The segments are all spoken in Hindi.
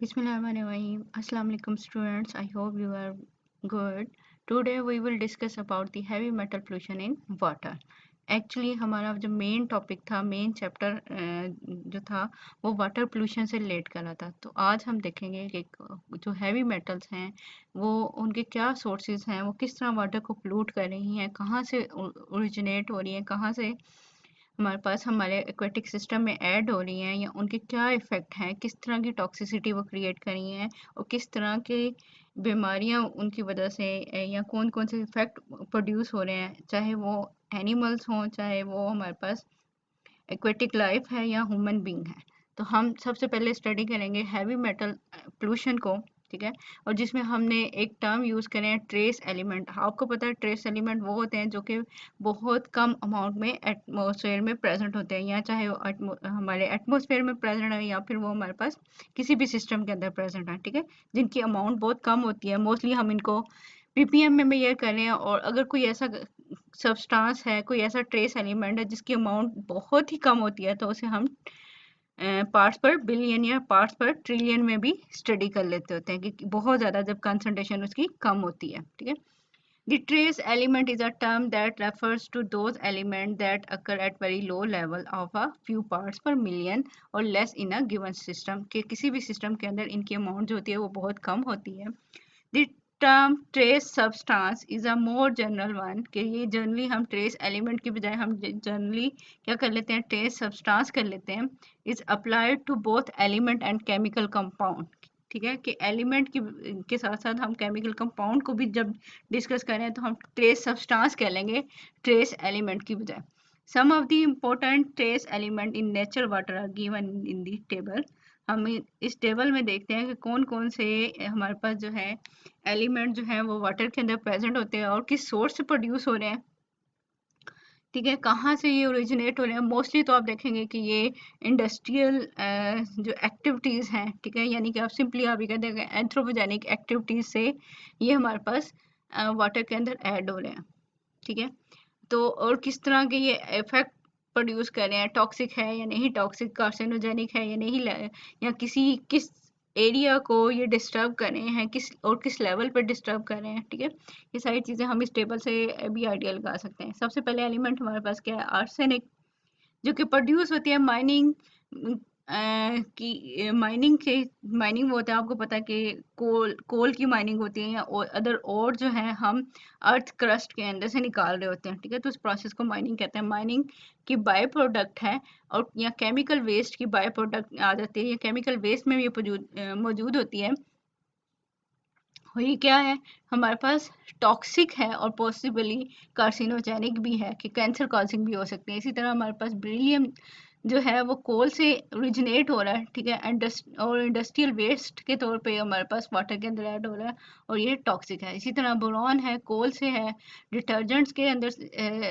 Bismillahirrahmanirrahim. Assalamu alaikum students. I hope you are good. Today we will discuss about the heavy metal pollution in water. Actually हमारा जो मेन टॉपिक था, मेन चैप्टर जो था वो वाटर पोल्यूशन से रिलेट कर रहा था। तो आज हम देखेंगे कि जो हैवी मेटल्स हैं वो उनके क्या सोर्सेज हैं, वो किस तरह वाटर को पोल्यूट कर रही हैं, कहाँ से ओरिजिनेट हो रही हैं, कहाँ से हमारे पास हमारे एक्वेटिक सिस्टम में ऐड हो रही हैं, या उनके क्या इफ़ेक्ट हैं, किस तरह की टॉक्सिसिटी वो क्रिएट कर रही हैं और किस तरह की बीमारियां उनकी वजह से या कौन कौन से इफ़ेक्ट प्रोड्यूस हो रहे हैं, चाहे वो एनिमल्स हों, चाहे वो हमारे पास एक्वेटिक लाइफ है या ह्यूमन बीइंग है। तो हम सबसे पहले स्टडी करेंगे हैवी मेटल पोल्यूशन को, ठीक है। और जिसमें हमने एक टर्म यूज़ करें है ट्रेस एलिमेंट। आपको पता है ट्रेस एलिमेंट वो होते हैं जो कि बहुत कम अमाउंट में एटमॉस्फेयर में प्रेजेंट होते हैं, या चाहे वो हमारे एटमॉस्फेयर में प्रेजेंट है या फिर वो हमारे पास किसी भी सिस्टम के अंदर प्रेजेंट है, ठीक है। जिनकी अमाउंट बहुत कम होती है। मोस्टली हम इनको पीपीएम में मेजर कर रहे हैं, और अगर कोई ऐसा सब्सटेंस है, कोई ऐसा ट्रेस एलिमेंट है जिसकी अमाउंट बहुत ही कम होती है, तो उसे हम पार्ट्स पर बिलियन या पार्ट्स पर ट्रिलियन में भी स्टडी कर लेते होते हैं कि बहुत ज़्यादा जब कंसंट्रेशन उसकी कम होती है, ठीक है। The trace element is a term that refers to those elements that occur at very low level of a few parts per million or less in a given system, कि किसी भी सिस्टम के अंदर इनकी अमाउंट जो होती है वो बहुत कम होती है। The term trace substance is a more general one, कि ये जनरली हम trace element की बजाय हम जनरली क्या कर लेते हैं, trace substance कर लेते हैं। is applied to both element and chemical compound, ठीक है। कि एलिमेंट की के साथ साथ हम केमिकल कंपाउंड को भी जब डिस्कस करें तो हम ट्रेस सब्सटेंस कह लेंगे ट्रेस एलिमेंट की बजाय। Some of the important trace element in natural water are given in the table. हम इस टेबल में देखते हैं कि कौन कौन से हमारे पास जो है एलिमेंट जो है वो वाटर के अंदर प्रेजेंट होते हैं और किस सोर्स से प्रोड्यूस हो रहे हैं, ठीक है। कहाँ से ये ओरिजिनेट हो रहे हैं। मोस्टली तो आप देखेंगे कि ये इंडस्ट्रियल जो एक्टिविटीज़ हैं, ठीक है, यानी कि आप सिंपली आप ये कहते हैं एंथ्रोपोजेनिक एक्टिविटीज़ से ये हमारे पास वाटर के अंदर ऐड हो रहे हैं, ठीक है। तो और किस तरह के ये इफेक्ट प्रोड्यूस कर रहे हैं, टॉक्सिक है या नहीं, टॉक्सिक कार्सिनोजेनिक है या नहीं, या किस एरिया को ये डिस्टर्ब कर रहे हैं, किस लेवल पर डिस्टर्ब कर रहे हैं, ठीक है। ये सारी चीज़ें हम इस टेबल से भी आइडिया लगा सकते हैं। सबसे पहले एलिमेंट हमारे पास क्या है, आर्सेनिक, जो कि प्रोड्यूस होती है माइनिंग की माइनिंग वो होता है, आपको पता है कि कोल की माइनिंग होती है या अदर और जो है हम अर्थ क्रस्ट के अंदर से निकाल रहे होते हैं, ठीक है। तो उस प्रोसेस को माइनिंग कहते हैं। माइनिंग की बाय प्रोडक्ट है, और या केमिकल वेस्ट की बाय प्रोडक्ट आ जाती है, या केमिकल वेस्ट में भी मौजूद होती है। और ये क्या है, हमारे पास टॉक्सिक है और पॉसिबली कार्सिनोजेनिक भी है, कि कैंसर कॉजिंग भी हो सकते हैं। इसी तरह हमारे पास बेरिलियम जो है वो कोल से ओरिजिनेट हो रहा है, ठीक है, और इंडस्ट्रियल वेस्ट के तौर पे हमारे पास वाटर के अंदर ऐड हो रहा है, और ये टॉक्सिक है। इसी तरह बोरॉन है, कोल से है, डिटर्जेंट्स के अंदर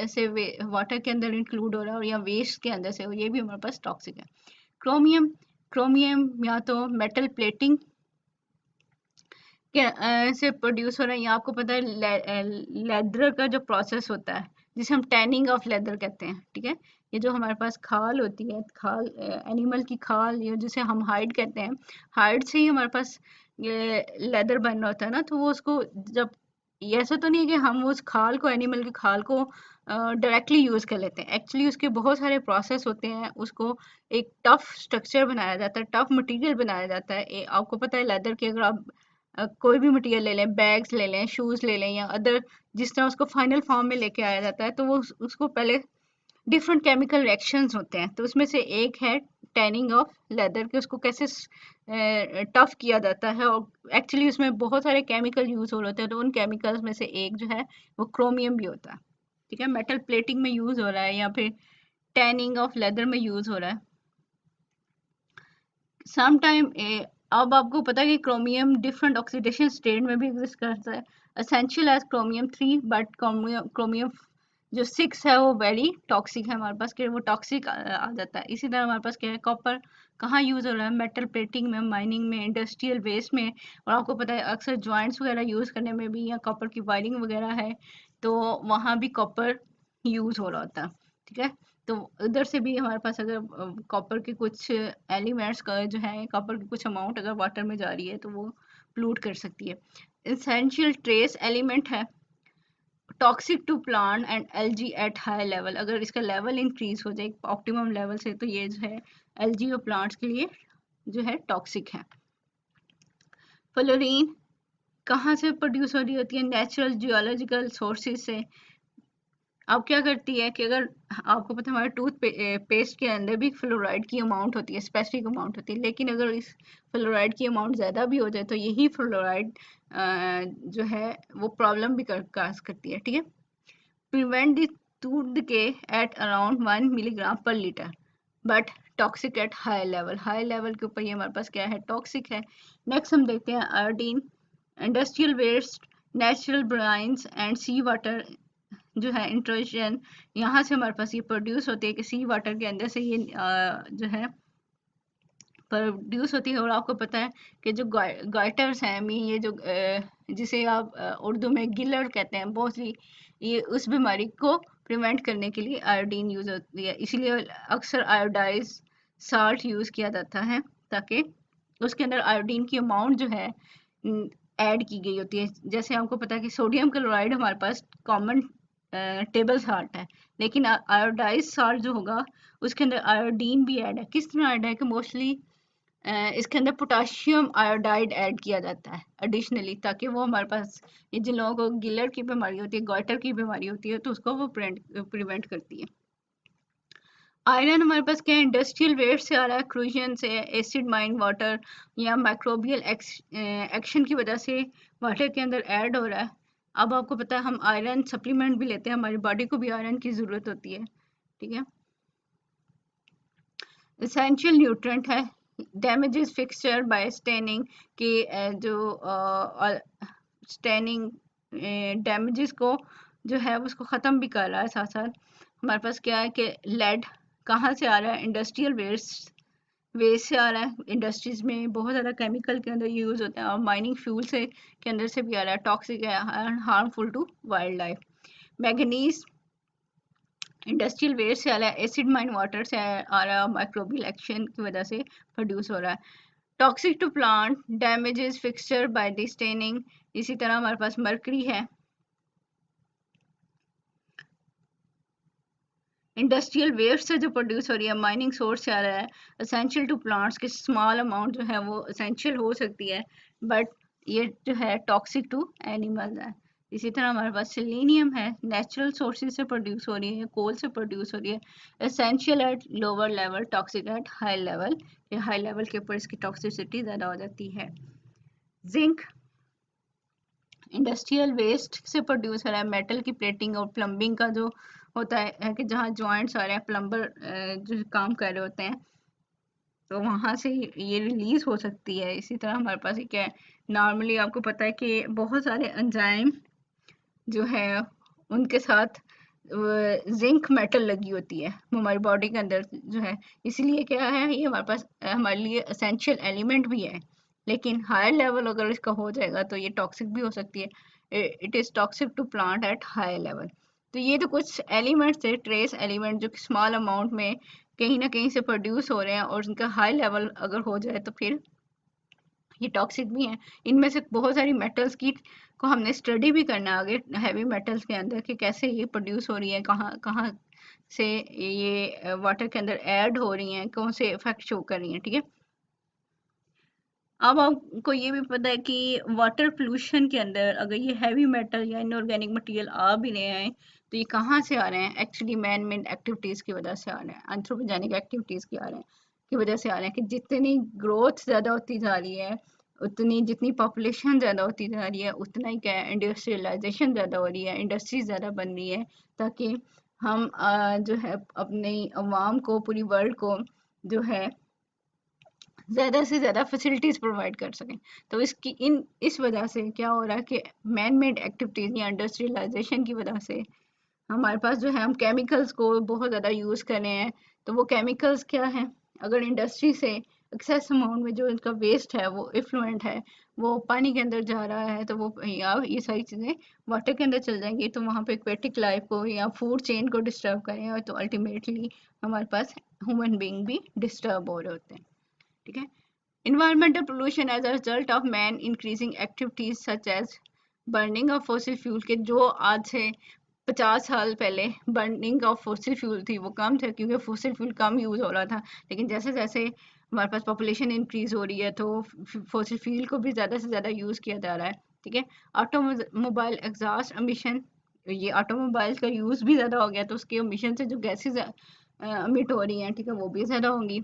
से वाटर के अंदर इंक्लूड हो रहा है, और या वेस्ट के अंदर से, और ये भी हमारे पास टॉक्सिक है। क्रोमियम क्रोमियम या तो मेटल प्लेटिंग से प्रोड्यूस हो रहा है, या आपको पता है लेदर का जो प्रोसेस होता है जिसे हम टैनिंग ऑफ लेदर कहते हैं, ठीक है। ये जो हमारे पास खाल होती है, खाल एनिमल की खाल, ये जिसे हम हाइड कहते हैं, हाइड से ही हमारे पास ये लेदर बन रहा होता है ना। तो वो उसको जब, ये ऐसा तो नहीं है कि हम उस खाल को, एनिमल की खाल को डायरेक्टली यूज़ कर लेते हैं। एक्चुअली उसके बहुत सारे प्रोसेस होते हैं, उसको एक टफ स्ट्रक्चर बनाया जाता है, टफ मटेरियल बनाया जाता है। आपको पता है लेदर के, अगर आप कोई भी मटेरियल ले लें, बैग्स ले लें, शूज़ ले लें, या अदर जिस तरह उसको फाइनल फॉर्म में लेके आया जाता है, तो वो उसको पहले डिफरेंट केमिकल रिएक्शंस होते हैं। तो उसमें से एक है टैनिंग ऑफ लेदर, के उसको कैसे टफ किया जाता है, और एक्चुअली उसमें बहुत सारे केमिकल यूज़ हो रहे होते हैं। तो उन केमिकल्स में से एक जो है वो क्रोमियम भी होता है, ठीक है। मेटल प्लेटिंग में यूज़ हो रहा है, या फिर टैनिंग ऑफ लेदर में यूज़ हो रहा है। सम टाइम अब आपको पता है कि क्रोमियम डिफरेंट ऑक्सीडेशन स्टेट में भी एग्जिस्ट करता है। Essential as chromium 3, but chromium जो 6 है वो वेरी टॉक्सिक है हमारे पास, कि वो टॉक्सिक आ जाता है। इसी तरह हमारे पास क्या है, कॉपर कहाँ यूज़ हो रहा है, मेटल प्लेटिंग में, माइनिंग में, इंडस्ट्रियल वेस्ट में। और आपको पता है अक्सर जॉइंट्स वगैरह यूज़ करने में भी, या कॉपर की वायरिंग वगैरह है, तो वहाँ भी कॉपर यूज़ हो रहा होता है, ठीक है। तो उधर से भी हमारे पास अगर कॉपर के कुछ एलिमेंट्स का जो है, कॉपर की कुछ अमाउंट अगर वाटर में जा रही है तो वो पोllute कर सकती है। एसेंशियल ट्रेस एलिमेंट है, toxic to plant and algae at high level. अगर इसका लेवल इंक्रीज हो जाए ऑप्टिमम लेवल से तो ये जो है एलजी और प्लांट्स के लिए जो है टॉक्सिक है। फ्लोरीन कहाँ से प्रोड्यूस हो रही होती है? नेचुरल जियोलॉजिकल सोर्सेज से। अब क्या करती है कि अगर आपको पता है हमारे पेस्ट के अंदर भी फ्लोराइड की अमाउंट होती है, स्पेसिफिक अमाउंट होती है, लेकिन अगर इस फ्लोराइड की अमाउंट ज़्यादा भी हो जाए तो यही फ्लोराइड जो है वो प्रॉब्लम भी काज करती है, ठीक है। Prevent the tooth decay at around 1 milligram per litre but toxic at high level. High level के ऊपर ये हमारे पास क्या है? टॉक्सिक है। नेक्स्ट हम देखते हैं iodine. Industrial waste, natural brines and sea water जो है इंट्रोजन, यहाँ से हमारे पास ये प्रोड्यूस होती है कि सी वाटर के अंदर से ये जो है प्रोड्यूस होती है। और आपको पता है कि जो गाइटर्स हैं, मीन ये जो जिसे आप उर्दू में गिलर कहते हैं, मोस्टली ये उस बीमारी को प्रिवेंट करने के लिए आयोडीन यूज होती है। इसीलिए अक्सर आयोडाइज साल्ट यूज किया जाता है ताकि उसके अंदर आयोडीन की अमाउंट जो है ऐड की गई होती है। जैसे आपको पता है कि सोडियम क्लोराइड हमारे पास कॉमन टेबल साल्ट है, लेकिन आयोडाइज साल्ट जो होगा उसके अंदर आयोडीन भी ऐड है। किस तरह ऐड है कि मोस्टली इसके अंदर पोटाशियम आयोडाइड ऐड किया जाता है एडिशनली, ताकि वो हमारे पास ये जिन लोगों को गिलर की बीमारी होती है, गॉइटर की बीमारी होती है, तो उसको वो प्रिवेंट करती है। आयरन हमारे पास क्या है? इंडस्ट्रियल वेस्ट से आ रहा है, क्रूजन से, एसिड माइन वाटर या माइक्रोबियल एक्शन की वजह से वाटर के अंदर ऐड हो रहा है। अब आपको पता है हम आयरन सप्लीमेंट भी लेते हैं, हमारी बॉडी को भी आयरन की ज़रूरत होती है, ठीक है। एसेंशियल न्यूट्रेंट है, डैमेजेस फिक्सचर बाय स्टेनिंग के जो स्टेनिंग डैमेजेस को जो है उसको ख़त्म भी कर रहा है। साथ साथ हमारे पास क्या है कि लेड कहाँ से आ रहा है? इंडस्ट्रियल वेस्ट से आ रहा है। इंडस्ट्रीज में बहुत ज़्यादा केमिकल के अंदर यूज़ होते हैं और माइनिंग फ्यूल से के अंदर से भी आ रहा है, टॉक्सिक है, harmful to wildlife. Manganese industrial waste से आ रहा है, एसिड माइन वाटर से आ रहा है, माइक्रोबियल एक्शन की वजह से प्रोड्यूस हो रहा है। Toxic to plant, damages fixture by the staining. इसी तरह हमारे पास मर्करी है, इंडस्ट्रियल वेस्ट से जो प्रोड्यूस हो रही है, माइनिंग सोर्स से आ रहा है। असेंशियल टू प्लांट्स की स्मॉल अमाउंट जो है वो असेंशियल हो सकती है, बट ये जो है टॉक्सिक टू एनिमल है। इसी तरह हमारे पास सेलेनियम है, नेचुरल सोर्सेज से प्रोड्यूस हो रही है, कोल से प्रोड्यूस हो रही है, essential at lower level, toxic at high level. ये हाई लेवल के ऊपर इसकी टॉक्सिसिटी ज़्यादा हो जाती है। जिंक इंडस्ट्रियल वेस्ट से प्रोड्यूस हो रहा है, मेटल की प्लेटिंग और प्लम्बिंग का जो होता है कि जहाँ जॉइंट्स आ रहे हैं, प्लम्बर जो काम कर रहे होते हैं, तो वहाँ से ये रिलीज हो सकती है। इसी तरह हमारे पास क्या है, नॉर्मली आपको पता है कि बहुत सारे एंजाइम जो है उनके साथ जिंक मेटल लगी होती है हमारी बॉडी के अंदर जो है, इसलिए क्या है ये हमारे पास हमारे लिए एसेंशियल एलिमेंट भी है। लेकिन हायर लेवल अगर इसका हो जाएगा तो ये टॉक्सिक भी हो सकती है। It is toxic to plant at high level. तो ये तो कुछ एलिमेंट्स है, ट्रेस एलिमेंट, जो कि स्मॉल अमाउंट में कहीं ना कहीं से प्रोड्यूस हो रहे हैं और उनका हाई लेवल अगर हो जाए तो फिर ये टॉक्सिक भी हैं। इनमें से बहुत सारी मेटल्स की को हमने स्टडी भी करना है आगे, हैवी मेटल्स के अंदर, कि कैसे ये प्रोड्यूस हो रही है, कहाँ कहाँ से ये वाटर के अंदर ऐड हो रही हैं, कौन से इफेक्ट शो कर रही हैं, ठीक है। अब आपको ये भी पता है कि वाटर पोल्यूशन के अंदर अगर ये हैवी मेटल या इनऑर्गेनिक मटेरियल आ भी रहे हैं तो ये कहाँ से आ रहे हैं? एक्चुअली मैन मेड एक्टिविटीज़ की वजह से आ रहे हैं, एंथ्रोपोजेनिक एक्टिविटीज़ की आ रहे हैं, की वजह से आ रहे हैं। कि जितनी ग्रोथ ज़्यादा होती जा रही है, उतनी जितनी पॉपुलेशन ज़्यादा होती जा रही है, उतना ही क्या है, इंडस्ट्रियलाइजेशन ज़्यादा हो रही है, इंडस्ट्रीज ज़्यादा बन रही है, ताकि हम जो है अपनी अवाम को, पूरी वर्ल्ड को जो है ज़्यादा से ज़्यादा फैसिलिटीज़ प्रोवाइड कर सकें। तो इस वजह से क्या हो रहा है कि मैन मेड एक्टिविटीज़ या इंडस्ट्रियलाइजेशन की वजह से हमारे पास जो है हम केमिकल्स को बहुत ज़्यादा यूज़ कर रहे हैं। तो वो केमिकल्स क्या हैं? अगर इंडस्ट्री से एक्सेस अमाउंट में जो इनका वेस्ट है वो इफ्लुएंट है, वो पानी के अंदर जा रहा है, तो वो या ये सारी चीज़ें वाटर के अंदर चल जाएंगी, तो वहाँ पे एक्वेटिक लाइफ को या फूड चेन को डिस्टर्ब करें, तो अल्टीमेटली हमारे पास ह्यूमन बीइंग भी डिस्टर्ब हो रहे होते हैं। ठीक है। Environmental pollution as a result of man increasing activities such as burning of fossil fuel, के जो आज से 50 साल पहले बर्निंग ऑफ फॉसिल फ्यूल थी वो कम था, क्योंकि फॉसिल फ्यूल कम यूज़ हो रहा था, लेकिन जैसे जैसे हमारे पास पॉपुलेशन इंक्रीज हो रही है तो फॉसिल फ्यूल को भी ज़्यादा से ज़्यादा यूज़ किया जा रहा है। ठीक है। ऑटोमोबाइल एग्जॉस्ट एमिशन, ये ऑटोमोबाइल का यूज़ भी ज़्यादा हो गया तो उसके एमिशन से जो गैसेज अमिट हो रही हैं, ठीक है, वो भी ज़्यादा होंगी।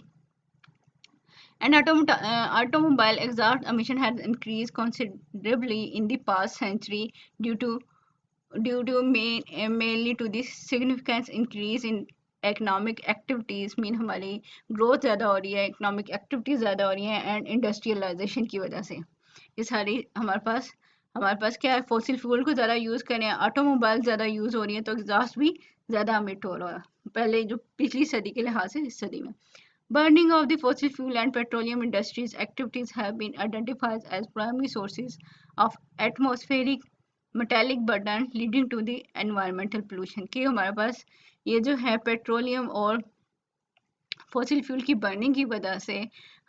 And automobile exhaust emission has increased considerably in the past century mainly to the significant increase in economic activities, mean हमारी ग्रोथ ज़्यादा हो रही है, इकोनॉमिक एक्टिविटीज़ ज़्यादा हो रही हैं, एंड इंडस्ट्रियलाइजेशन की वजह से ये सारी हमारे पास क्या है, फॉसिल फ्यूल को ज़्यादा यूज़ करें, ऑटोमोबाइल ज़्यादा यूज़ हो रही है, तो एग्जॉस्ट भी ज़्यादा अमिट हो रहा है पहले जो पिछली सदी के लिहाज से इस सदी में। Burning of the fossil fuel and petroleum industries activities have been identified as primary sources of atmospheric metallic burden leading to the environmental pollution, कि हमारे पास ये जो है पेट्रोलियम और फॉसिल फ्यूल की बर्निंग की वजह से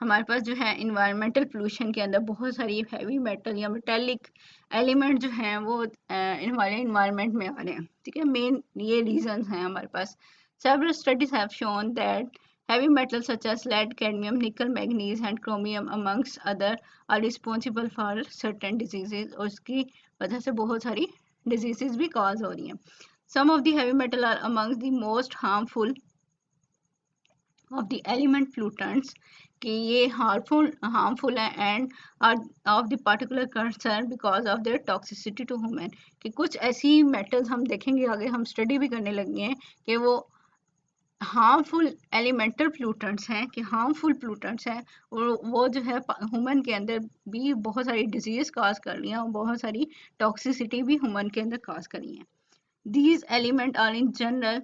हमारे पास जो है इन्वायरमेंटल पोल्यूशन के अंदर बहुत सारी हैवी मेटल या मेटेलिक एलिमेंट जो हैं वो हमारे इन्वायरमेंट में आ रहे हैं। ठीक है। मेन ये रीजंस हैं हमारे पास। Several studies have shown that heavy metals such as lead, cadmium, nickel, manganese and chromium amongst other are responsible for certain diseases, और उसकी वजह से बहुत सारी diseases भी cause हो रही हैं। Some of the heavy metal are amongst the most harmful of the element pollutants, कि ये हार्मफुल है and are of the particular concern because of their toxicity to human, कि कुछ ऐसी मेटल्स हम देखेंगे आगे, हम स्टडी भी करने लगे हैं कि वो हार्मफुल एलिमेंटल पोल्यूटेंट्स हैं, कि हार्मफुल पोल्यूटेंट्स हैं, और वो जो है ह्यूमन के अंदर भी बहुत सारी डिजीज काज कर रही हैं और बहुत सारी टॉक्सिसिटी भी ह्यूमन के अंदर काज कर रही हैं। These element are in general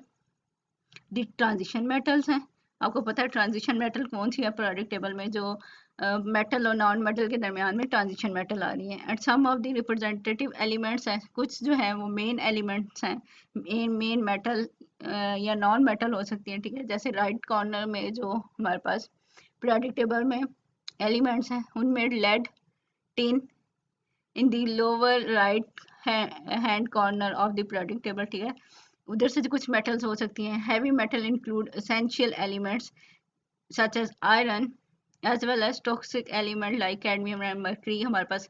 the transition metals हैं। आपको पता है ट्रांजिशन मेटल कौन सी है पीरियोडिक टेबल में, जो मेटल और नॉन मेटल के दरमियान में ट्रांजिशन मेटल आ रही है। And some of the representative elements हैं, कुछ जो हैं वो मेन एलिमेंट्स हैं, मेन मेटल या नॉन मेटल हो सकती हैं। ठीक है। जैसे राइट कॉर्नर में जो हमारे पास पीरियोडिक टेबल में एलिमेंट्स हैं उनमें lead, tin in the lower right hand corner of the periodic table. ठीक है। उधर से जो कुछ मेटल्स हो सकती हैं, heavy metal include essential elements such as iron as well as toxic element like cadmium and mercury. हमारे पास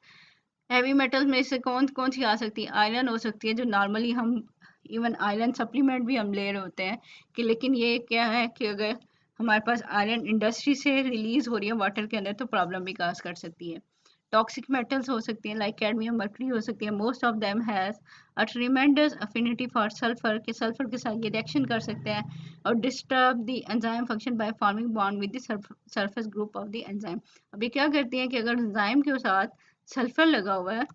हैवी मेटल में से कौन कौन सी आ सकती है? आयरन हो सकती है, जो नॉर्मली हम इवन आयरन सप्लीमेंट भी हम ले रहे होते हैं, कि लेकिन ये क्या है कि अगर हमारे पास आयरन इंडस्ट्री से रिलीज हो रही है वाटर के अंदर तो प्रॉब्लम भी काज कर सकती है। टॉक्सिक मेटल्स हो सकती हैं लाइक कैडमियम, मर्करी हो सकती है। Most of them has a tremendous affinity for sulphur, के सल्फर के साथ ये रिएक्शन कर सकते हैं और disturb the enzyme function by forming bond with the surface group of the enzyme. अब ये क्या करती हैं कि अगर एंजाइम के साथ सल्फर लगा हुआ है,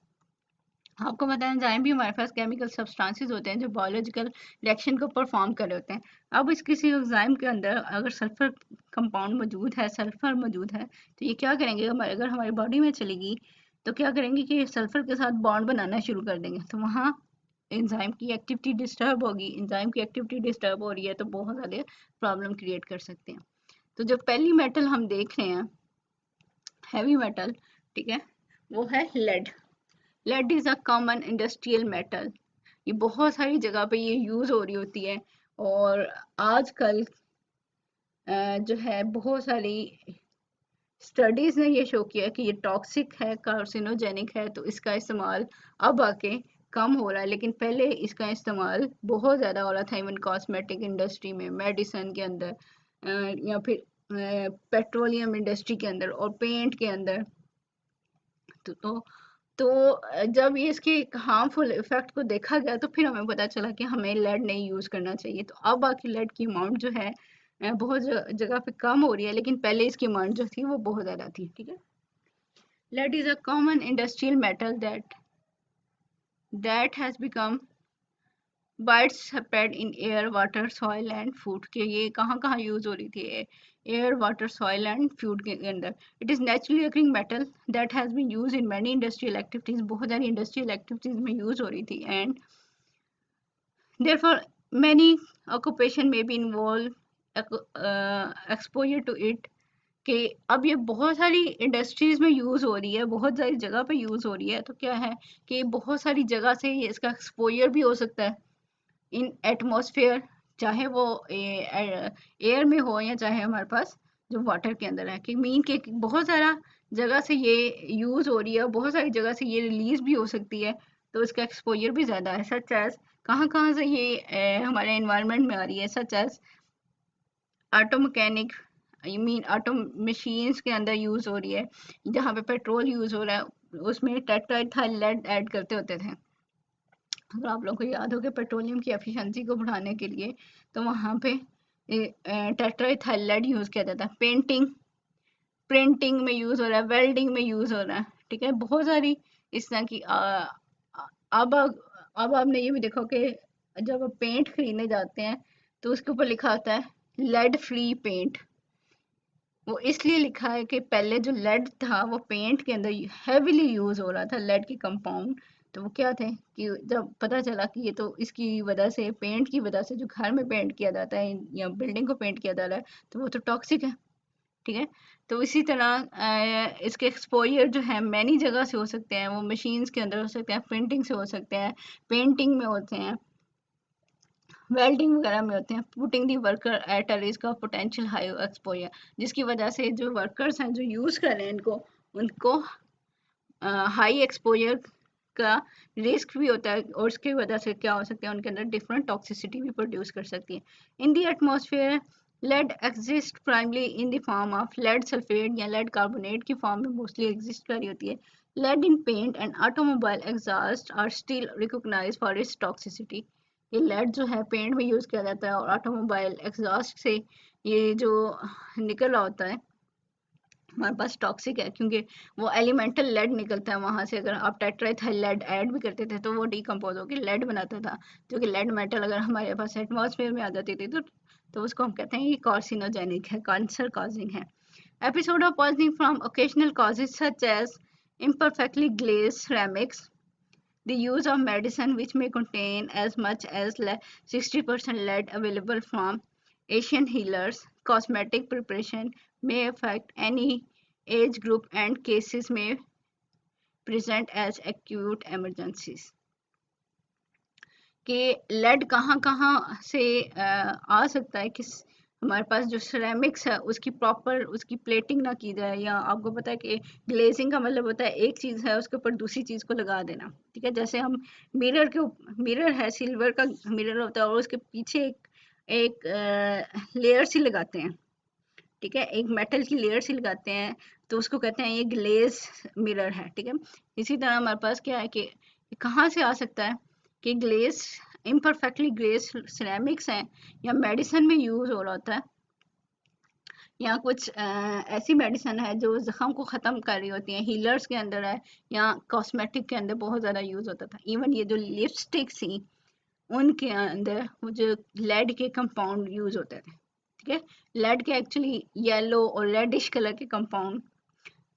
आपको पता है एंजाइम भी हमारे पास केमिकल सब्सटेंसेस होते हैं जो बायोलॉजिकल रिएक्शन को परफॉर्म कर रहे होते हैं। अब इस किसी एंजाइम के अंदर अगर सल्फर कंपाउंड मौजूद है, सल्फर मौजूद है, तो ये क्या करेंगे, अगर हमारी बॉडी में चलेगी तो क्या करेंगे कि सल्फर के साथ बॉन्ड बनाना शुरू कर देंगे, तो वहाँ एंजाइम की एक्टिविटी डिस्टर्ब होगी। एंजाइम की एक्टिविटी डिस्टर्ब हो रही है तो बहुत ज़्यादा प्रॉब्लम क्रिएट कर सकते हैं। तो जो पहली मेटल हम देख रहे हैं हैवी मेटल, ठीक है, वो है lead. Lead is a common industrial metal, ये बहुत सारी जगह पे ये यूज़ हो रही होती है, और आजकल जो है बहुत सारी स्टडीज़ ने ये शो किया कि ये टॉक्सिक है, कार्सिनोजेनिक है, तो इसका इस्तेमाल अब आके कम हो रहा है, लेकिन पहले इसका इस्तेमाल बहुत ज़्यादा हो रहा था, इवन कॉस्मेटिक इंडस्ट्री में, मेडिसिन के अंदर, या फिर पेट्रोलियम इंडस्ट्री के अंदर और पेंट के अंदर। तो जब ये इसके हार्मफुल इफेक्ट को देखा गया तो फिर हमें पता चला कि हमें लेड नहीं यूज़ करना चाहिए। तो अब आके लेड की अमाउंट जो है बहुत जगह पे कम हो रही है, लेकिन पहले इसकी अमाउंट जो थी वो बहुत ज़्यादा थी। ठीक है। Lead is a common industrial metal that has become widespread in air, water, soil and food, के ये कहाँ कहाँ यूज़ हो रही थी, air, water, soil and food के अंदर। It is naturally occurring metal that has been use in many industrial activities, बहुत सारी इंडस्ट्रियल एक्टिविटीज़ में यूज़ हो रही थी। And therefore many occupation may be involved exposure to it, कि अब ये बहुत सारी इंडस्ट्रीज में यूज़ हो रही है, बहुत सारी जगह पे यूज़ हो रही है, तो क्या है कि बहुत सारी जगह से ये इसका एक्सपोजर भी हो सकता है इन एटमॉस्फेयर, चाहे वो एयर में हो या चाहे हमारे पास जो वाटर के अंदर है, कि मीन के बहुत सारा जगह से ये यूज़ हो रही है, बहुत सारी जगह से ये रिलीज़ भी हो सकती है, तो इसका एक्सपोजर भी ज़्यादा है। सच एज कहाँ कहाँ से ये हमारे इन्वायरमेंट में आ रही है, such as auto mechanic, I mean auto machines के अंदर यूज़ हो रही है, जहाँ पे पेट्रोल यूज़ हो रहा है उसमें टेट्राइथाइल लेड ऐड करते होते थे। अगर आप लोगों को याद हो कि पेट्रोलियम की एफिशिएंसी को बढ़ाने के लिए तो वहाँ पे टेट्राइथाइल लेड यूज़ किया जाता है। पेंटिंग, प्रिंटिंग में यूज़ हो रहा है, वेल्डिंग में यूज़ हो रहा है, ठीक है, बहुत सारी इस तरह की अब अब आपने ये भी देखो कि जब आप पेंट खरीदने जाते हैं तो उसके ऊपर लिखा होता है लेड फ्री पेंट। वो इसलिए लिखा है कि पहले जो लेड था वो पेंट के अंदर हेविली यूज हो रहा था, लेड के कंपाउंड। तो वो क्या थे कि जब पता चला कि ये तो इसकी वजह से, पेंट की वजह से जो घर में पेंट किया जाता है या बिल्डिंग को पेंट किया जा रहा है, तो वो तो टॉक्सिक है, ठीक है। तो इसी तरह इसके एक्सपोजर जो है मैनी जगह से हो सकते हैं, वो मशीन्स के अंदर हो सकते हैं, प्रिंटिंग से हो सकते हैं, पेंटिंग में होते हैं, वेल्डिंग वगैरह में होते हैं। Putting the worker at a risk of potential high exposure, जिसकी वजह से जो वर्कर्स हैं जो यूज़ कर रहे हैं इनको, उनको हाई एक्सपोजर का रिस्क भी होता है, और उसकी वजह से क्या हो सकता है, उनके अंदर डिफरेंट टॉक्सिसिटी भी प्रोड्यूस कर सकती है। In the atmosphere lead exist primarily in the form of lead sulphate या लेड कार्बोनेट की फॉर्म में मोस्टली एग्जिस्ट कर रही होती है। Lead in paint and automobile exhaust are still recognised for its toxicity. ये लेड जो है पेंट में यूज़ किया जाता है, और ऑटोमोबाइल एग्जॉस्ट से ये जो निकल रहा होता है हमारे पास टॉक्सिक है, क्योंकि वो एलिमेंटल लेड निकलता है वहाँ से। अगर आप टेट्राइथाइल लेड ऐड भी करते थे तो वो डिकम्पोज होकर लेड बनाता था, जो कि लेड मेटल अगर हमारे पास एटमॉस्फेयर में आ जाती थी तो उसको हम कहते हैं ये कार्सिनोजेनिक है, कैंसर कॉजिंग है। Episode of poisoning from occasional causes such as imperfectly glazed ceramics, the use of medicine which may contain as much as 60% lead available from Asian healers, cosmetic preparation may affect any age group and cases may present as acute emergencies। कि लेड कहाँ कहाँ से आ सकता है, किस हमारे पास जो सिरेमिक्स है उसकी प्रॉपर उसकी प्लेटिंग ना की जाए, या आपको पता है कि ग्लेजिंग का मतलब होता है एक चीज़ है उसके ऊपर दूसरी चीज़ को लगा देना, ठीक है। जैसे हम मिरर है, सिल्वर का मिरर होता है और उसके पीछे एक लेयर सी लगाते हैं, ठीक है, एक मेटल की लेयर सी लगाते हैं, तो उसको कहते हैं ये ग्लेज मिरर है, ठीक है। इसी तरह हमारे पास क्या है कि कहाँ से आ सकता है कि ग्लेज इम्परफेक्टली ग्लेज सिरेमिक्स हैं, या मेडिसिन में यूज़ हो रहा होता है, या कुछ ऐसी मेडिसिन है जो जख्म को ख़त्म कर रही होती हैं, हीलर्स के अंदर है, या कॉस्मेटिक के अंदर बहुत ज़्यादा यूज़ होता था। इवन ये जो लिपस्टिक थी उनके अंदर वो जो लेड के कंपाउंड यूज़ होते थे, ठीक है। लेड के एक्चुअली येलो और रेडिश कलर के कंपाउंड,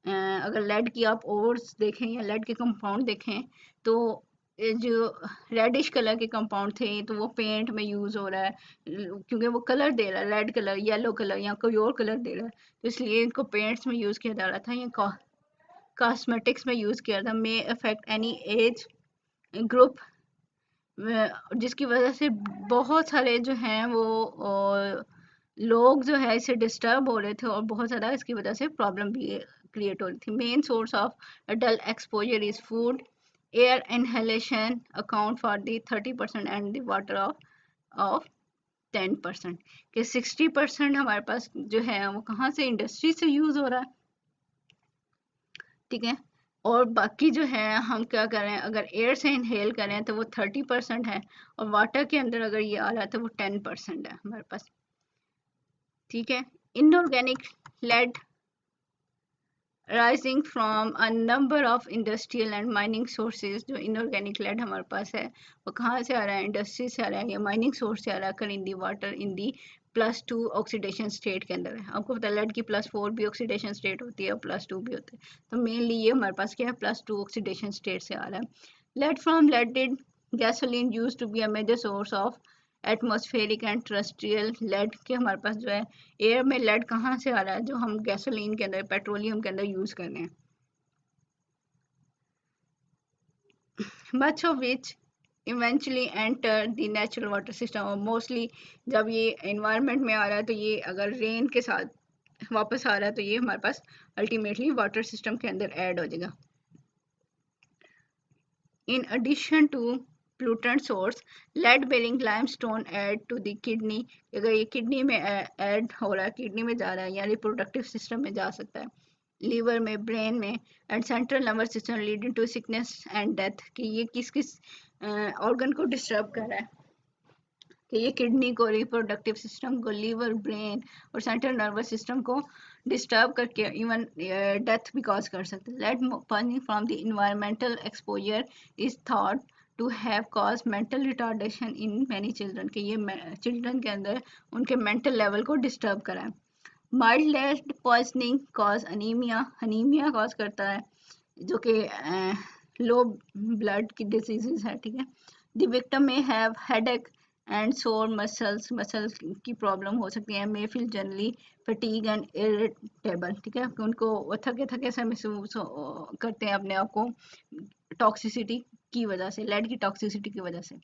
अगर लेड की आप ओर्स देखें या लेड के कंपाउंड देखें तो जो रेडिश कलर के कंपाउंड थे तो वो पेंट में यूज़ हो रहा है, क्योंकि वो कलर दे रहा है, रेड कलर, येलो कलर या कोई और कलर दे रहा है, तो इसलिए इनको पेंट्स में यूज़ किया जा रहा था या कॉस्मेटिक्स में यूज़ किया था। मे अफेक्ट एनी एज ग्रुप, जिसकी वजह से बहुत सारे जो हैं वो लोग जो है इससे डिस्टर्ब हो रहे थे, और बहुत ज़्यादा इसकी वजह से प्रॉब्लम भी क्रिएट हो रही थी। Main source of adult exposure is food, air inhalation account for the 30% and the water of 10%, कि 60% हमारे पास जो है वो कहाँ से, इंडस्ट्री से यूज़ हो रहा है, ठीक है। और बाकी जो है हम क्या करें, अगर एयर से इनहेल करें तो वो 30% है, और वाटर के अंदर अगर ये आ रहा है तो वो 10% है हमारे पास, ठीक है। Inorganic lead rising from a number of industrial and mining sources, जो इनऑर्गेनिक लेड हमारे पास है वो कहाँ से आ रहा है, इंडस्ट्री से आ रहा है या माइनिंग सोर्स से आ रहा है, in the water in the +2 oxidation state के अंदर है। आपको पता है लेड की +4 भी ऑक्सीडेशन स्टेट होती है और +2 भी होते हैं, तो मेनली ये हमारे पास क्या है, +2 ऑक्सीडेशन स्टेट से आ रहा है। Lead from leaded gasoline use to be a major source of atmospheric and terrestrial lead के हमारे पास जो है एयर में लेड कहाँ से आ रहा है, जो हम गैसोलीन के अंदर पेट्रोलियम के अंदर यूज कर रहे हैं। much of which eventually enter the natural water system, और मोस्टली जब ये environment में आ रहा है तो ये अगर रेन के साथ वापस आ रहा है तो ये हमारे पास अल्टीमेटली वाटर सिस्टम के अंदर ऐड हो जाएगा। In addition to pollutant source, lead bearing limestone add to the kidney, अगर ये किडनी में ऐड हो रहा है, किडनी में जा रहा है या रिप्रोडक्टिव सिस्टम में जा सकता है, लीवर में, ब्रेन में and central nervous system leading to sickness and death, कि ये किस किस ऑर्गन को डिस्टर्ब कर रहा है, कि ये किडनी को, रिप्रोडक्टिव सिस्टम को, लीवर, ब्रेन और सेंट्रल नर्वस सिस्टम को डिस्टर्ब करके इवन डेथ भी कॉज कर सकते हैं। Lead poisoning from the environmental exposure is thought to have cause mental retardation in many children, के ये चिल्ड्रन के अंदर उनके मेंटल लेवल को डिस्टर्ब करा है। Mild lead poisoning cause anaemia, anaemia cause करता है, जो कि लो ब्लड की डिजीजेज है, ठीक है। द विक्टिम में हैव हेडेक एंड सोर मसल्स, मसल्स की प्रॉब्लम हो सकती है। May feel generally fatigue and irritable, ठीक है, उनको थके थके से महसूस करते हैं अपने आप को, टॉक्सिसिटी की वजह से, लेड की टॉक्सिसिटी की वजह से।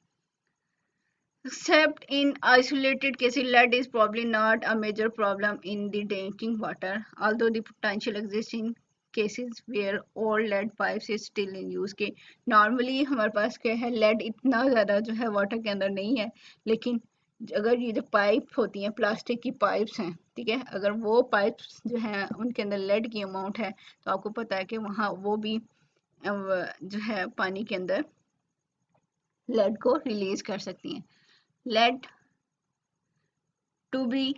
Except in isolated cases, lead is probably not a major problem in the drinking water, although the potential exists in cases where old lead pipes is still in use, के normally हमारे पास क्या है, lead इतना ज़्यादा जो है water के अंदर नहीं है, लेकिन अगर ये जो पाइप होती हैं, प्लास्टिक की पाइप्स हैं, ठीक है, अगर वो पाइप्स जो हैं उनके अंदर लेड की अमाउंट है तो आपको पता है कि वहाँ वो भी जो है पानी के अंदर लेड को रिलीज कर सकती हैं। Lead to be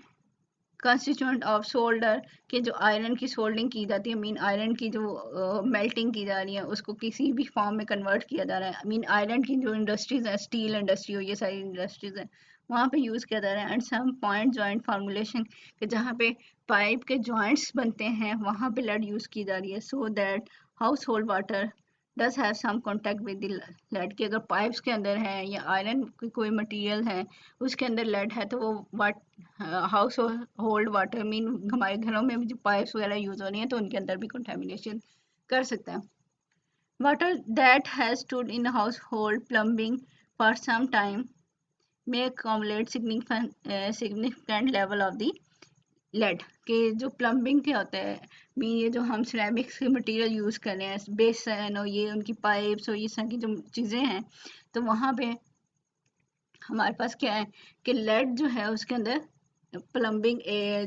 constituent of solder, के जो आयरन की सोल्डिंग की जाती है, मीन आयरन की जो मेल्टिंग की जा रही है उसको किसी भी फॉर्म में कन्वर्ट किया जा रहा है, मीन आयरन की जो इंडस्ट्रीज है, स्टील इंडस्ट्री हो, ये सारी इंडस्ट्रीज हैं, वहाँ पे यूज़ किया जा रहा है। And some point joint formulation, के जहाँ पे पाइप के जॉइंट्स बनते हैं वहाँ पे लेड यूज़ की जा रही है, so that household water does have some contact with the lead, कि अगर पाइप्स के अंदर है या आयरन की कोई मटेरियल है उसके अंदर लेड है तो वो वाट हाउस होल्ड वाटर, मीन हमारे घरों में भी जो पाइप्स वगैरह यूज हो रही हैं तो उनके अंदर भी कंटेमिनेशन कर सकता है। Water that has stood in household plumbing for some time may accumulate significant level of the lead, के जो प्लम्बिंग के होते हैं, मीन ये जो हम सिरेमिक्स के मटेरियल यूज़ कर रहे हैं, बेसन और ये उनकी पाइप्स और ये सब की जो चीज़ें हैं, तो वहाँ पे हमारे पास क्या है कि लेड जो है उसके अंदर प्लम्बिंग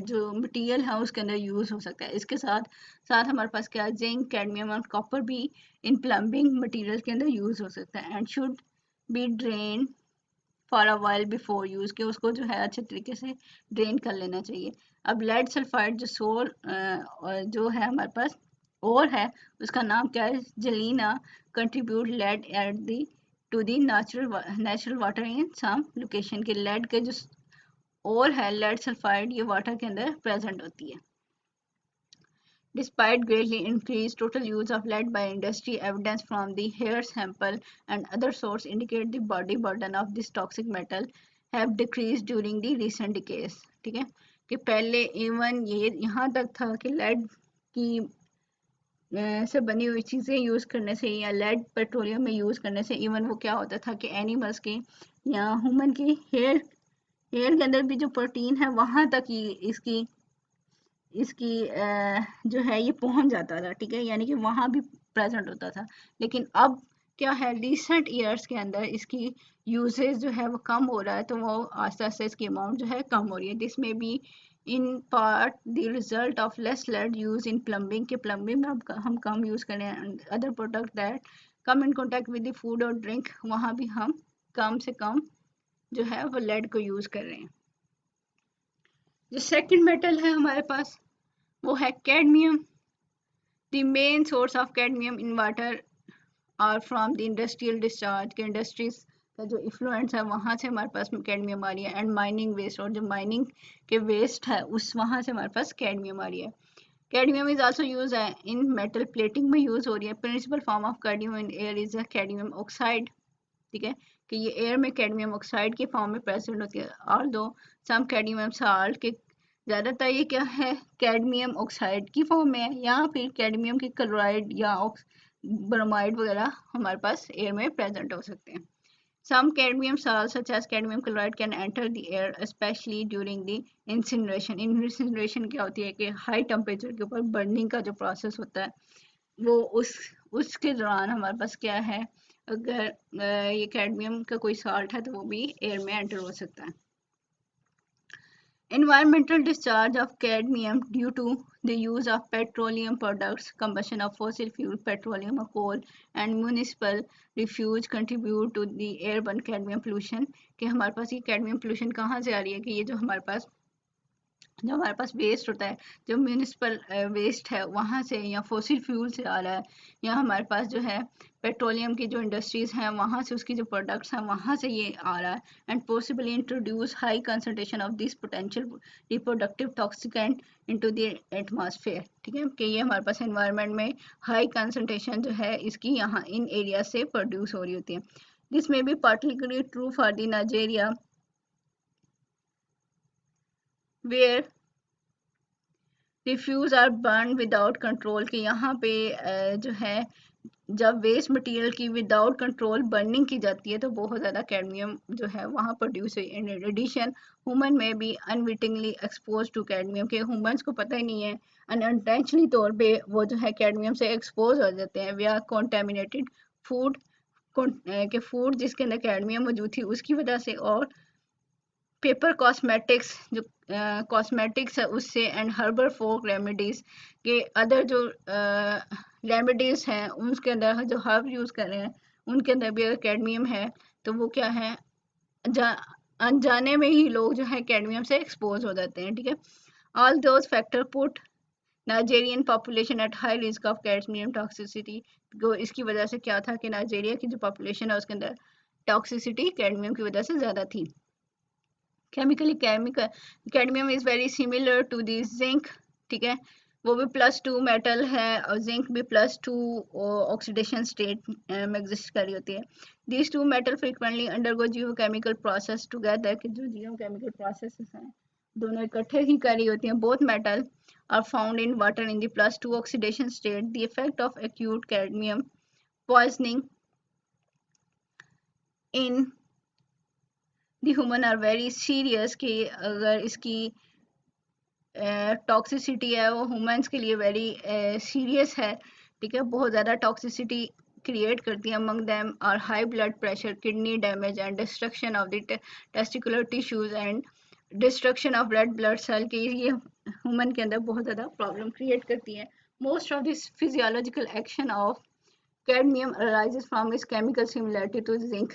जो मटेरियल है उसके अंदर यूज़ हो सकता है। इसके साथ साथ हमारे पास क्या है, जिंक, कैडमियम और कॉपर भी इन प्लम्बिंग मटेरियल के अंदर यूज़ हो सकता है। And should be drain for a while before use, के उसको जो है अच्छे तरीके से ड्रेन कर लेना चाहिए। अब लेड सल्फाइड जो जो है हमारे पास और है, उसका नाम क्या है, जेलिना, contribute lead at the to the natural water in some location, के लेड के जो और है, लेड सल्फाइड, ये वाटर के अंदर प्रेजेंट होती है। Despite greatly increased total use of lead by industry, evidence from the hair sample and other sources indicate the body burden of this toxic metal have decreased during the recent decades, ठीक है, कि पहले इवन ये यहाँ तक था कि लेड की से बनी हुई चीज़ें यूज़ करने से या लेड पेट्रोलियम में यूज़ करने से इवन वो क्या होता था कि एनिमल्स के या ह्यूमन की हेयर के अंदर भी जो प्रोटीन है वहाँ तक ही इसकी इसकी जो है ये पहुंच जाता था, ठीक है, यानी कि वहाँ भी प्रेजेंट होता था। लेकिन अब क्या है, रिसेंट ईयर्स के अंदर इसकी यूजेज जो है वो कम हो रहा है, तो वो आस्ते आस्ते इसकी अमाउंट जो है कम हो रही है। दिस में भी in part the result of less lead use in plumbing, के प्लम्बिंग में अब हम कम यूज करें, other product that come in contact with the food और ड्रिंक, वहाँ भी हम कम से कम जो है वो लेड को यूज कर रहे हैं। जो सेकंड मेटल है हमारे पास वो है cadmium. The main source of cadmium in water are from the industrial discharge, के इंडस्ट्रीज का जो इफ्लुएंस है वहाँ से हमारे पास कैडमियम आ रही है, एंड माइनिंग वेस्ट, और जो माइनिंग के वेस्ट है उस वहाँ से हमारे पास कैडमियम आ रही है। Cadmium is also use in metal plating में यूज हो रही है। Principal form of cadmium in air is cadmium oxide, ठीक है, कि ये एयर में कैडमियम ऑक्साइड के फॉर्म में प्रेजेंट होती है। और दो सम कैडमियम साल्ट के ज़्यादातर ये क्या है, कैडमियम ऑक्साइड की फॉर्म में है, या फिर कैडमियम की क्लोराइड या ब्रोमाइड वगैरह हमारे पास एयर में प्रेजेंट हो सकते हैं। Some cadmium salts such as cadmium chloride can enter the air especially during the incineration. Incineration क्या होती है कि हाई टेम्परेचर के ऊपर बर्निंग का जो प्रोसेस होता है वो उसके दौरान हमारे पास क्या है, अगर ये कैडमियम का कोई साल्ट है तो वो भी एयर में एंटर हो सकता है। Environmental discharge of cadmium due to the use of petroleum products, combustion of fossil fuel, petroleum or coal, and municipal refuse contribute to the airborne cadmium pollution। कि हमारे पास ये cadmium pollution कहाँ से आ रही है, कि ये जो हमारे पास वेस्ट होता है, जो म्यूनिसिपल वेस्ट है वहाँ से, या फॉसिल फ्यूल से आ रहा है, या हमारे पास जो है पेट्रोलियम की जो इंडस्ट्रीज हैं वहाँ से उसकी जो प्रोडक्ट्स हैं वहाँ से ये आ रहा है, and possibly introduce high concentration of this potential reproductive toxicant into the atmosphere. ठीक है, कि ये हमारे पास एनवायरनमेंट में हाई कंसंट्रेशन जो है इसकी यहाँ इन एरिया से प्रोड्यूस हो रही होती है। This may be particularly true for the Nigeria where refuse are burn without control, कि यहाँ पे जो है जब वेस्ट मटेरियल की विदाउट कंट्रोल बर्निंग की जाती है तो बहुत ज़्यादा कैडमियम जो है वहाँ प्रोड्यूस हुई। इन एडिशन ह्यूमन में भी अनविटिंगली एक्सपोज टू कैडमियम, के ह्यूमन्स को पता ही नहीं है, अनइंटेंशनली तौर पे वो जो है कैडमियम से एक्सपोज हो जाते हैं। वी आर कॉन्टेमिनेटेड फूड के फूड जिसके अंदर कैडमियम मौजूद थी उसकी वजह से, और पेपर कॉस्मेटिक्स जो कॉस्मेटिक्स है उससे, एंड हर्बल फोक रेमेडीज के अदर जो रेमेडीज हैं उसके अंदर जो हर्ब यूज़ कर रहे हैं उनके अंदर भी अगर कैडमियम है तो वो क्या है, अनजाने में ही लोग जो है कैडमियम से एक्सपोज हो जाते हैं। ठीक है, all those factor put Nigerian population at high risk of cadmium toxicity. तो इसकी वजह से क्या था कि नाइजेरिया की जो पॉपुलेशन है उसके अंदर टॉक्सिसिटी कैडमियम की वजह से ज़्यादा थी। Chemically cadmium is very similar to the zinc, ठीक है, वो भी +2 मेटल है और जिंक भी +2 ऑक्सीडेशन स्टेट में एग्जिस्ट कर रही होती है। These two metal frequently undergo geochemical process together, कि जो जियोकेमिकल प्रोसेसेस हैं दोनों इकट्ठे ही कर रही होती हैं। Both metal are found in water in the +2 oxidation state. The effect of acute cadmium poisoning in the human are very serious, कि अगर इसकी टॉक्सिसिटी है वो ह्यूमंस के लिए वेरी सीरियस है। ठीक है, बहुत ज़्यादा टॉक्सिसिटी क्रिएट करती है। Among them are high blood pressure, kidney damage and destruction of the testicular tissues and destruction of red blood cell, के ये ह्यूमन के अंदर बहुत ज़्यादा प्रॉब्लम क्रिएट करती है। Most of this physiological action of cadmium arises from its chemical similarity to zinc.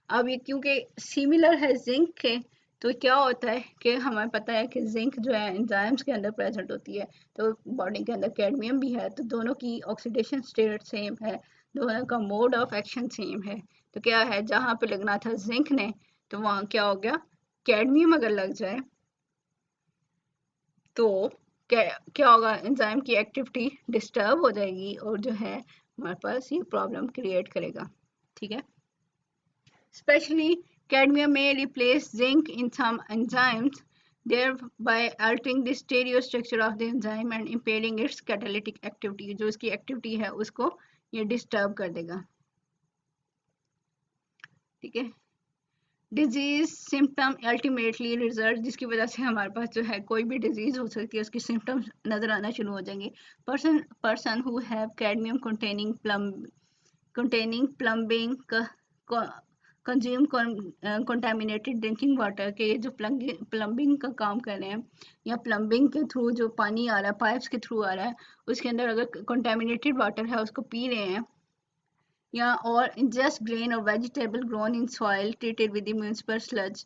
अब ये क्योंकि सिमिलर है जिंक के, तो क्या होता है कि हमें पता है कि जिंक जो है एंजाइम्स के अंदर प्रेजेंट होती है, तो बॉडी के अंदर कैडमियम भी है, तो दोनों की ऑक्सीडेशन स्टेट सेम है, दोनों का मोड ऑफ एक्शन सेम है। तो क्या है, जहाँ पे लगना था जिंक ने तो वहाँ क्या हो गया, कैडमियम अगर लग जाए तो क्या होगा, एंजाइम की एक्टिविटी डिस्टर्ब हो जाएगी और जो है हमारे पास ये प्रॉब्लम क्रिएट करेगा। ठीक है, especially cadmium may replace zinc in some enzymes, thereby altering the stereostructure of the enzyme and impairing its catalytic activity। जो इसकी एक्टिविटी है उसको ये डिस्टर्ब कर देगा। ठीक है, डिजीज सिम्टम अल्टीमेटली रिजल्ट, जिसकी वजह से हमारे पास जो है कोई भी डिजीज हो सकती है उसकी सिम्टम्स नजर आना शुरू हो जाएंगे। Person who have cadmium containing plumbing consume contaminated drinking water, के जो प्लम्बिंग का काम कर रहे हैं या प्लम्बिंग के थ्रू जो पानी आ रहा है पाइप्स के थ्रू आ रहा है उसके अंदर अगर कंटामिनेटेड वाटर है उसको पी रहे हैं, या और ingest grain or vegetable grown in soil treated with the municipal sludge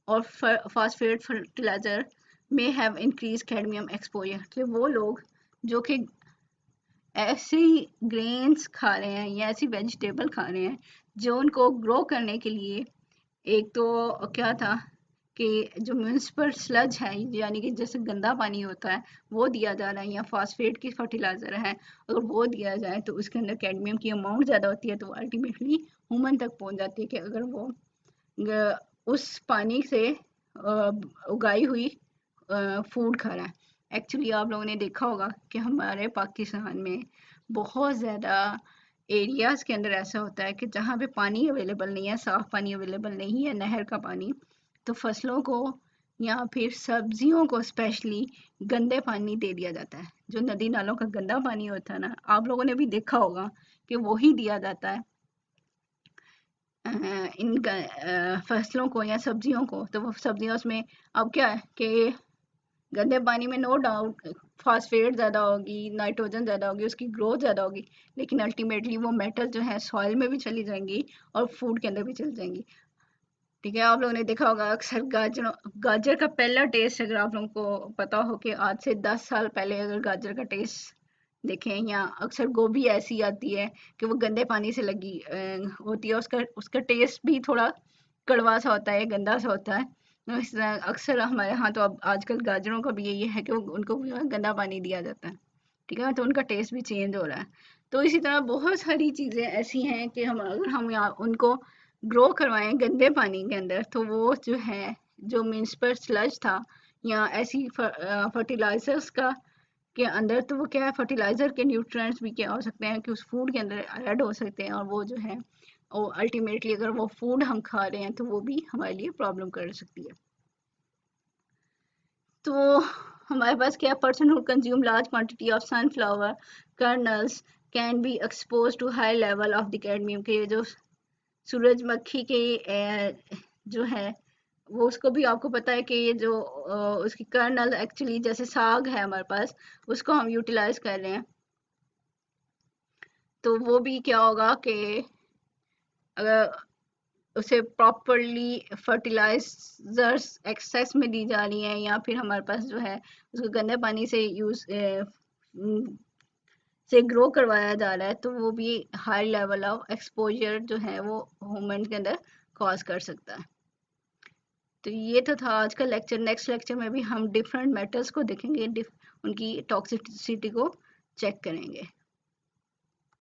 or phosphate fertilizer may have increased cadmium exposure। कि वो लोग जो कि ऐसे ग्रेन्स खा रहे हैं या ऐसी वेजिटेबल खा रहे हैं जो उनको ग्रो करने के लिए, एक तो क्या था कि जो म्यूनिसिपल स्लज है, यानी कि जैसे गंदा पानी होता है वो दिया जा रहा है, या फास्फेट की फर्टिलाइजर है, अगर वो दिया जाए तो उसके अंदर कैडमियम की अमाउंट ज़्यादा होती है, तो अल्टीमेटली ह्यूमन तक पहुंच जाती है कि अगर वो उस पानी से उगाई हुई फूड खा रहा है। एक्चुअली आप लोगों ने देखा होगा कि हमारे पाकिस्तान में बहुत ज़्यादा एरियाज़ के अंदर ऐसा होता है कि जहाँ पे पानी अवेलेबल नहीं है, साफ़ पानी अवेलेबल नहीं है, नहर का पानी, तो फसलों को या फिर सब्जियों को स्पेशली गंदे पानी दे दिया जाता है। जो नदी नालों का गंदा पानी होता है ना, आप लोगों ने भी देखा होगा कि वही दिया जाता है इन फसलों को या सब्जियों को। तो वो सब्जियों में अब क्या है कि गंदे पानी में नो डाउट फास्फेट ज़्यादा होगी, नाइट्रोजन ज़्यादा होगी, उसकी ग्रोथ ज़्यादा होगी, लेकिन अल्टीमेटली वो मेटल जो है सॉइल में भी चली जाएंगी और फूड के अंदर भी चली जाएंगी। ठीक है, आप लोगों ने देखा होगा अक्सर गाजर का पहला टेस्ट, अगर आप लोगों को पता हो कि आज से 10 साल पहले अगर गाजर का टेस्ट देखें, या अक्सर गोभी ऐसी आती है कि वो गंदे पानी से लगी होती है, उसका उसका टेस्ट भी थोड़ा कड़वा सा होता है, गंदा सा होता है। इस तरह अक्सर हमारे यहाँ तो अब आजकल गाजरों का भी यही है कि उनको गंदा पानी दिया जाता है। ठीक है, तो उनका टेस्ट भी चेंज हो रहा है। तो इसी तरह बहुत सारी चीज़ें ऐसी हैं कि हम अगर हम यहाँ उनको ग्रो करवाएं गंदे पानी के अंदर, तो वो जो है, जो म्यूनिसिपल स्लज था या ऐसी फर्टिलाइजर्स का के अंदर, तो वो क्या है, फर्टिलाइजर के न्यूट्रिएंट्स भी क्या हो सकते हैं कि उस फूड के अंदर ऐड हो सकते हैं, और वो जो है और अल्टीमेटली अगर वो फूड हम खा रहे हैं तो वो भी हमारे लिए प्रॉब्लम कर सकती है। तो हमारे पास क्या, person who consume large quantity of sunflower kernels can be expose to high level of the cadmium, के जो सूरजमुखी के जो है वो, उसको भी आपको पता है कि ये जो उसकी कर्नल, एक्चुअली जैसे साग है हमारे पास, उसको हम यूटिलाइज कर रहे हैं, तो वो भी क्या होगा कि अगर उसे प्रॉपरली फर्टिलाइजर्स एक्सेस में दी जा रही हैं, या फिर हमारे पास जो है उसको गंदे पानी से से ग्रो करवाया जा रहा है, तो वो भी हाई लेवल ऑफ एक्सपोजर जो है वो ह्यूमन के अंदर कॉज कर सकता है। तो ये तो था आज का लेक्चर। नेक्स्ट लेक्चर में भी हम डिफरेंट मेटल्स को देखेंगे, उनकी टॉक्सिसिटी को चेक करेंगे।